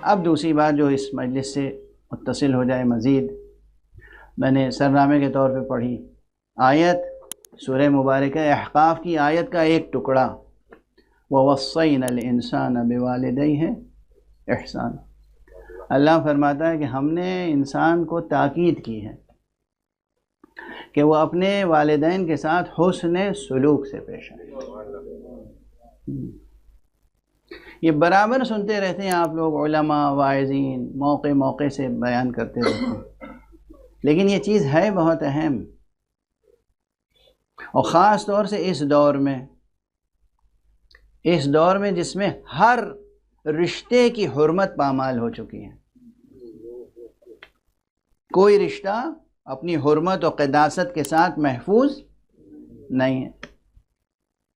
اب دوسری بات جو اس مجلس سے متصل ہو جائے مزید، میں نے سرنامے کے طور پہ پڑھی آیت سورہ مبارکہ احقاف کی آیت کا ایک ٹکڑا، وَوَصَّيْنَا الْإِنسَانَ بِوَالِدَيْهِ إِحْسَانًا۔ اللہ فرماتا ہے کہ ہم نے انسان کو تاکید کی ہے کہ وہ اپنے والدین کے ساتھ حسن سلوک سے پیش آئے۔ یہ برابر سنتے رہتے ہیں آپ لوگ، علماء واعظین موقع موقع سے بیان کرتے رہتے ہیں، لیکن یہ چیز ہے بہت اہم، اور خاص طور سے اس دور میں جس میں ہر رشتے کی حرمت پامال ہو چکی ہے۔ کوئی رشتہ اپنی حرمت و قداست کے ساتھ محفوظ نہیں ہے۔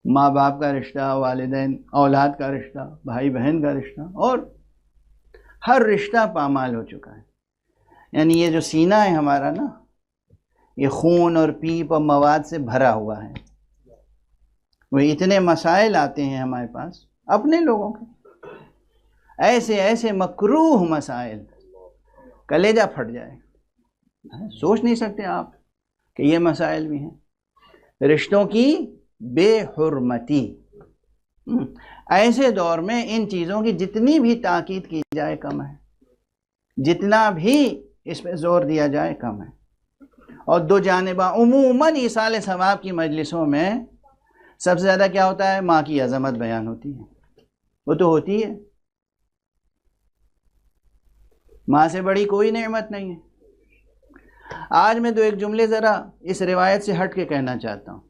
ماں باپ کا رشتہ، والدین اولاد کا رشتہ، بھائی بہن کا رشتہ، اور ہر رشتہ پامال ہو چکا ہے۔ یعنی یہ جو سینہ ہے ہمارا نا، یہ خون اور پیپ اور مواد سے بھرا ہوا ہے۔ وہ اتنے مسائل آتے ہیں ہمارے پاس اپنے لوگوں کے، ایسے ایسے مکروہ مسائل، کلیجہ پھٹ جائے۔ سوچ نہیں سکتے آپ کہ یہ مسائل بھی ہیں، رشتوں کی بے حرمتی۔ ایسے دور میں ان چیزوں کی جتنی بھی تاکید کی جائے کم ہے، جتنا بھی اس پہ زور دیا جائے کم ہے۔ اور دو جانبہ عموماً ایصال ثواب کی مجلسوں میں سب سے زیادہ کیا ہوتا ہے؟ ماں کی عظمت بیان ہوتی ہے، وہ تو ہوتی ہے، ماں سے بڑی کوئی نعمت نہیں ہے۔ آج میں دو ایک جملے ذرا اس روایت سے ہٹ کے کہنا چاہتا ہوں۔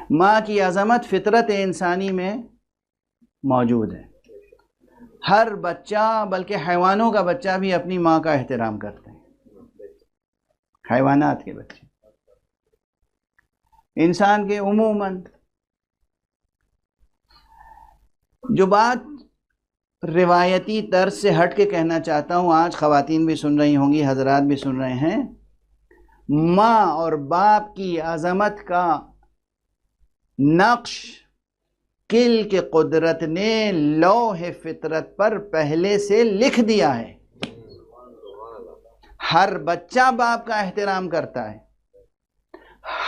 ماں کی عظمت فطرت انسانی میں موجود ہے۔ ہر بچہ، بلکہ حیوانوں کا بچہ بھی اپنی ماں کا احترام کرتے ہیں، حیوانات کے بچے۔ انسان کے عموماً جو بات روایتی طرز سے ہٹ کے کہنا چاہتا ہوں، آج خواتین بھی سن رہی ہوں گی، حضرات بھی سن رہے ہیں، ماں اور باپ کی عظمت کا نقش کل کے قدرت نے لوح فطرت پر پہلے سے لکھ دیا ہے۔ ہر بچہ باپ کا احترام کرتا ہے،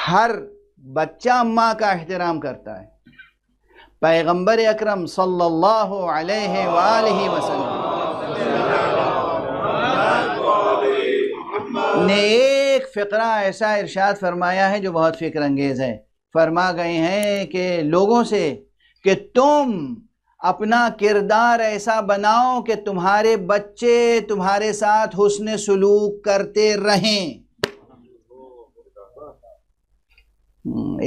ہر بچہ ماں کا احترام کرتا ہے۔ پیغمبر اکرم صلی اللہ علیہ وآلہ وسلم نے ایک فقرہ ایسا ارشاد فرمایا ہے جو بہت فکر انگیز ہے۔ فرما گئے ہیں کہ لوگوں سے کہ تم اپنا کردار ایسا بناؤ کہ تمہارے بچے تمہارے ساتھ حسن سلوک کرتے رہیں۔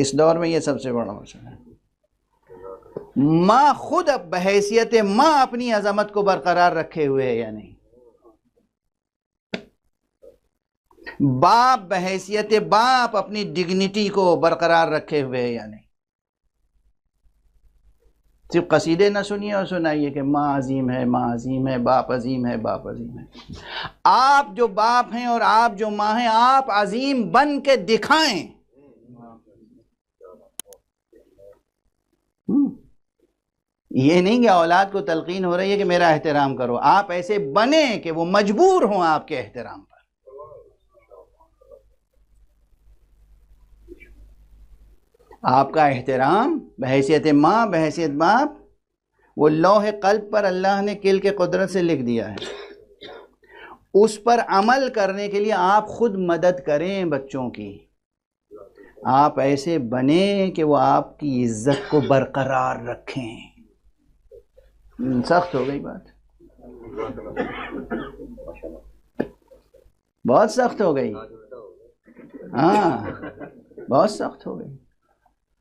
اس دور میں یہ سب سے بڑا مسئلہ ہے۔ ماں خود بحیثیت ماں اپنی عظمت کو برقرار رکھے ہوئے ہے یا نہیں؟ باپ بحیثیت باپ اپنی ڈگنیٹی کو برقرار رکھے ہوئے ہے یا نہیں؟ صرف قصیدے نہ سنیے اور سنائیے کہ ماں عظیم ہے، ماں عظیم ہے، باپ عظیم ہے، باپ عظیم ہے۔ آپ جو باپ ہیں اور آپ جو ماں ہیں، آپ عظیم بن کے دکھائیں۔ یہ نہیں کہ اولاد کو تلقین ہو رہی ہے کہ میرا احترام کرو، آپ ایسے بنیں کہ وہ مجبور ہوں آپ کے احترام پر۔ آپ کا احترام بحیثیت ماں، بحیثیت باپ، وہ لوح قلب پر اللہ نے کل کے قدرت سے لکھ دیا ہے۔ اس پر عمل کرنے کے لیے آپ خود مدد کریں بچوں کی، آپ ایسے بنیں کہ وہ آپ کی عزت کو برقرار رکھیں۔ سخت ہو گئی بات، بہت سخت ہو گئی، ہاں بہت سخت ہو گئی۔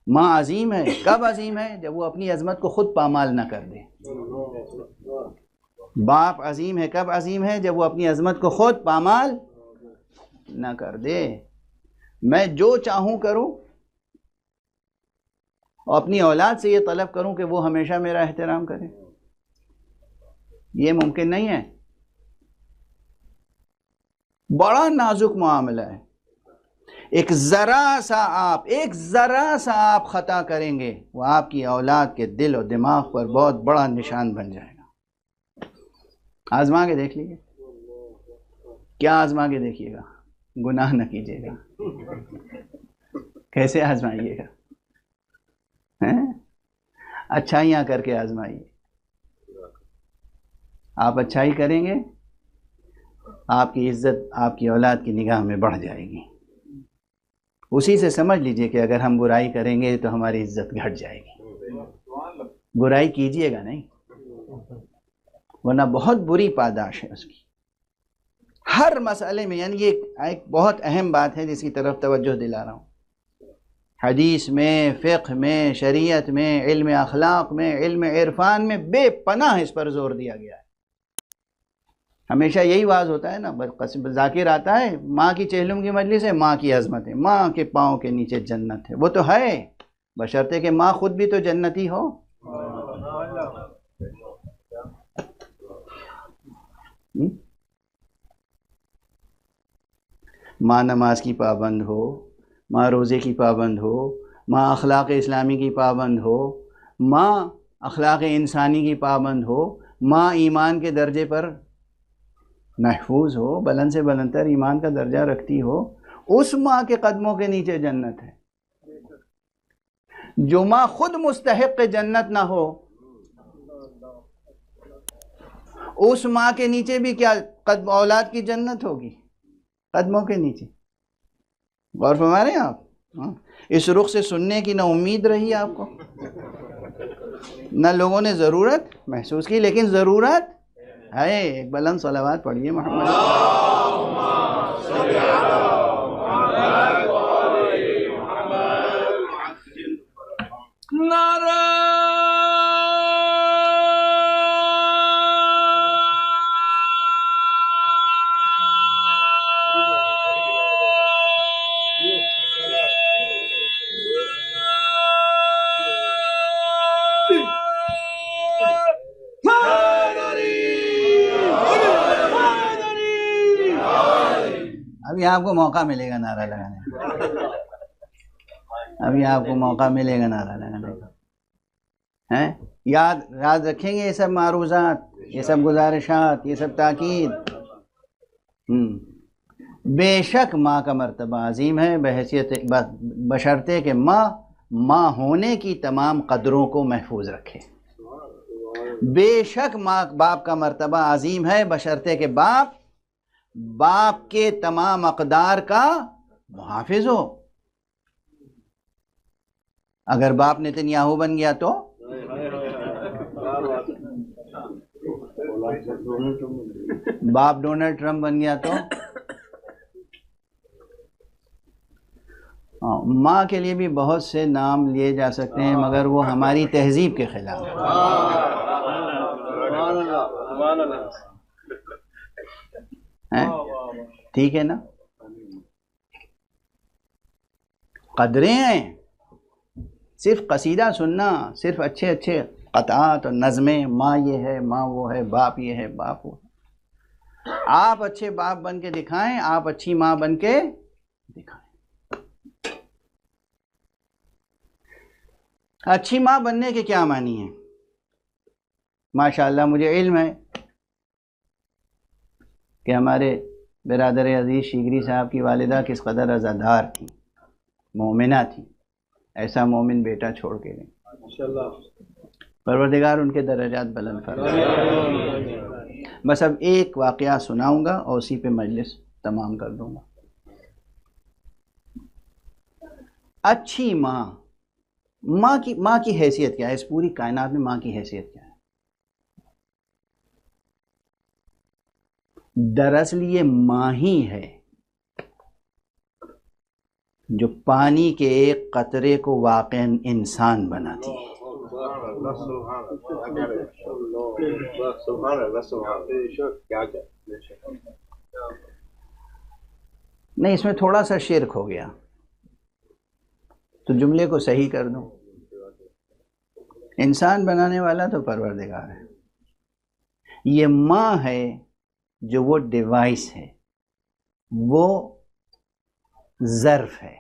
ماں عظیم ہے، کب عظیم ہے؟ جب وہ اپنی عظمت کو خود پامال نہ کر دے۔ باپ عظیم ہے، کب عظیم ہے؟ جب وہ اپنی عظمت کو خود پامال نہ کر دے۔ میں جو چاہوں کروں اور اپنی اولاد سے یہ طلب کروں کہ وہ ہمیشہ میرا احترام کرے، یہ ممکن نہیں ہے۔ بڑا نازک معاملہ ہے۔ ایک ذرا سا آپ خطا کریں گے، وہ آپ کی اولاد کے دل و دماغ پر بہت بڑا نشان بن جائے گا۔ آزما کے دیکھ لیجیے، کیا آزما کے دیکھیے گا؟ گناہ نہ کیجیے گا۔ کیسے آزمائیے گا؟ اچھائیاں کر کے آزمائیے۔ آپ اچھائی کریں گے، آپ کی عزت آپ کی اولاد کی نگاہ میں بڑھ جائے گی۔ اسی سے سمجھ لیجئے کہ اگر ہم برائی کریں گے تو ہماری عزت گھٹ جائے گی۔ برائی کیجئے گا نہیں، ورنہ بہت بری پاداش ہے اس کی۔ ہر مسئلے میں، یعنی یہ ایک بہت اہم بات ہے جس کی طرف توجہ دلا رہا ہوں، حدیث میں، فقہ میں، شریعت میں، علم اخلاق میں، علم عرفان میں بے پناہ اس پر زور دیا گیا ہے۔ ہمیشہ یہی واز ہوتا ہے نا، ذاکر آتا ہے ماں کی چہلم کی مجلس ہے، ماں کی عظمت ہے، ماں کے پاؤں کے نیچے جنت ہے۔ وہ تو ہے، بشرطے کہ ماں خود بھی تو جنتی ہو۔ ماں نماز کی پابند ہو، ماں روزے کی پابند ہو، ماں اخلاق اسلامی کی پابند ہو، ماں اخلاق انسانی کی پابند ہو، ماں ایمان کے درجے پر محفوظ ہو، بلند سے بلندتر ایمان کا درجہ رکھتی ہو، اس ماں کے قدموں کے نیچے جنت ہے۔ جو ماں خود مستحق جنت نہ ہو، اس ماں کے نیچے بھی کیا اولاد کی جنت ہوگی؟ قدموں کے نیچے۔ غور فرما رہے ہیں آپ؟ اس رخ سے سننے کی نہ امید رہی آپ کو، نہ لوگوں نے ضرورت محسوس کی، لیکن ضرورت ہے۔ ایک بلند صلوات پڑھیے محمد۔ نعرہ ابھی آپ کو موقع ملے گا نعرہ لگانے کا، ابھی آپ کو موقع ملے گا نعرہ لگانے کا۔ یاد رکھیں گے یہ سب معروضات، یہ سب گزارشات، یہ سب تاکید۔ بے شک ماں کا مرتبہ عظیم ہے، بحیثیت بشرطے کہ ماں ہونے کی تمام قدروں کو محفوظ رکھے۔ بے شک باپ کا مرتبہ عظیم ہے، بشرطے کہ باپ کے تمام اقدار کا محافظ ہو۔ اگر باپ نتنیاہو بن گیا تو باپ ڈونلڈ ٹرمپ بن گیا تو ماں کے لیے بھی بہت سے نام لیے جا سکتے ہیں، مگر وہ ہماری تہذیب کے خلاف ہے۔ ٹھیک ہے نا؟ قدریں ہیں، صرف قصیدہ سننا، صرف اچھے اچھے قطعات اور نظمیں، ماں یہ ہے، ماں وہ ہے، باپ یہ ہے، باپ وہ ہے۔ آپ اچھے باپ بن کے دکھائیں، آپ اچھی ماں بن کے دکھائیں۔ اچھی ماں بننے کے کیا معنی ہیں؟ ماشاءاللہ مجھے علم ہے کہ ہمارے برادر عزیز شیگری صاحب کی والدہ کس قدر عزادار تھیں، مومنہ تھیں، ایسا مومن بیٹا چھوڑ کے گئے۔ پروردگار ان کے درجات بلند فرمائے۔ بس اب ایک واقعہ سناؤں گا اور اسی پہ مجلس تمام کر دوں گا۔ اچھی ماں کی حیثیت کیا ہے؟ اس پوری کائنات میں ماں کی حیثیت کیا ہے؟ دراصل یہ ماں ہی ہے جو پانی کے ایک قطرے کو واقعاً انسان بناتی ہے۔ نہیں، اس میں تھوڑا سا شرک ہو گیا تو جملے کو صحیح کر دوں۔ انسان بنانے والا تو پروردگار ہے، یہ ماں ہے جو وہ ڈیوائس ہے، وہ ظرف ہے،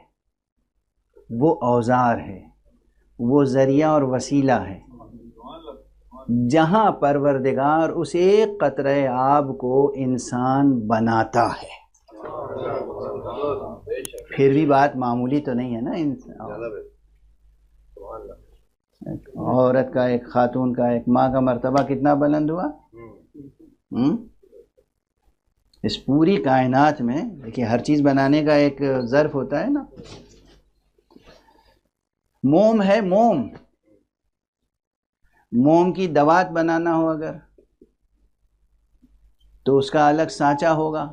وہ اوزار ہے، وہ ذریعہ اور وسیلہ ہے جہاں پروردگار اس ایک قطرہ آب کو انسان بناتا ہے۔ پھر بھی بات معمولی تو نہیں ہے نا، عورت کا، ایک خاتون کا، ایک ماں کا مرتبہ کتنا بلند ہوا؟ اس پوری کائنات میں دیکھیے ہر چیز بنانے کا ایک ظرف ہوتا ہے نا۔ موم ہے، موم کی دوات بنانا ہو اگر تو اس کا الگ سانچہ ہوگا،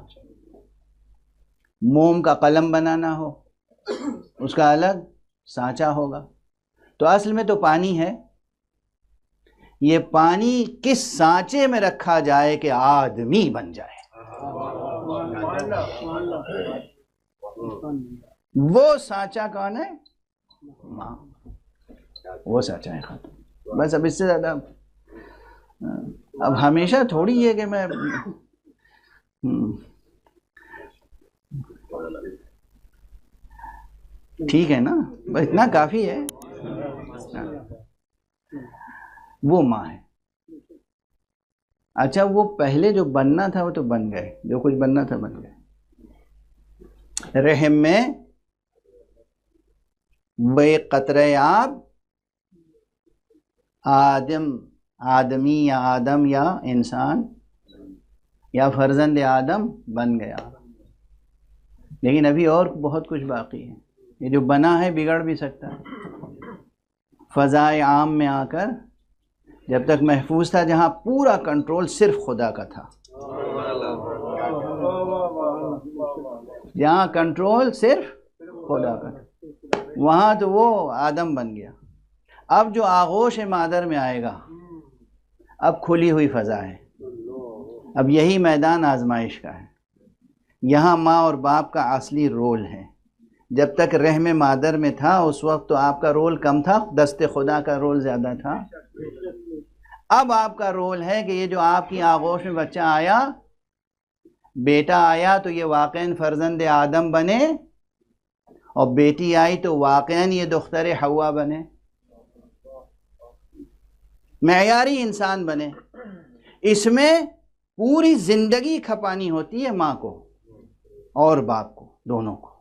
موم کا قلم بنانا ہو اس کا الگ سانچہ ہوگا۔ تو اصل میں تو پانی ہے، یہ پانی کس سانچے میں رکھا جائے کہ آدمی بن جائے، وہ سانچہ کون ہے؟ ماں، وہ سانچہ ہے خاتون۔ بس اب اس سے زیادہ اب ہمیشہ تھوڑی ہے کہ میں ٹھیک ہے نا، بس اتنا کافی ہے، وہ ماں ہے۔ اچھا وہ پہلے جو بننا تھا وہ تو بن گئے، جو کچھ بننا تھا بن گئے۔ رحم میں وہ ایک قطرہ آب آدمی یا آدم یا انسان یا فرزند آدم بن گیا، لیکن ابھی اور بہت کچھ باقی ہے۔ یہ جو بنا ہے بگڑ بھی سکتا ہے۔ فضائے عام میں آ کر جب تک محفوظ تھا، جہاں پورا کنٹرول صرف خدا کا تھا، جہاں کنٹرول صرف خدا کا تھا، وہاں تو وہ آدم بن گیا۔ اب جو آغوش مادر میں آئے گا، اب کھلی ہوئی فضا ہے، اب یہی میدان آزمائش کا ہے۔ یہاں ماں اور باپ کا اصلی رول ہے۔ جب تک رحم مادر میں تھا اس وقت تو آپ کا رول کم تھا، دست خدا کا رول زیادہ تھا۔ اب آپ کا رول ہے کہ یہ جو آپ کی آغوش میں بچہ آیا، بیٹا آیا تو یہ واقعاً فرزند آدم بنے، اور بیٹی آئی تو واقعاً یہ دختر حوا بنے، معیاری انسان بنے۔ اس میں پوری زندگی کھپانی ہوتی ہے ماں کو اور باپ کو، دونوں کو۔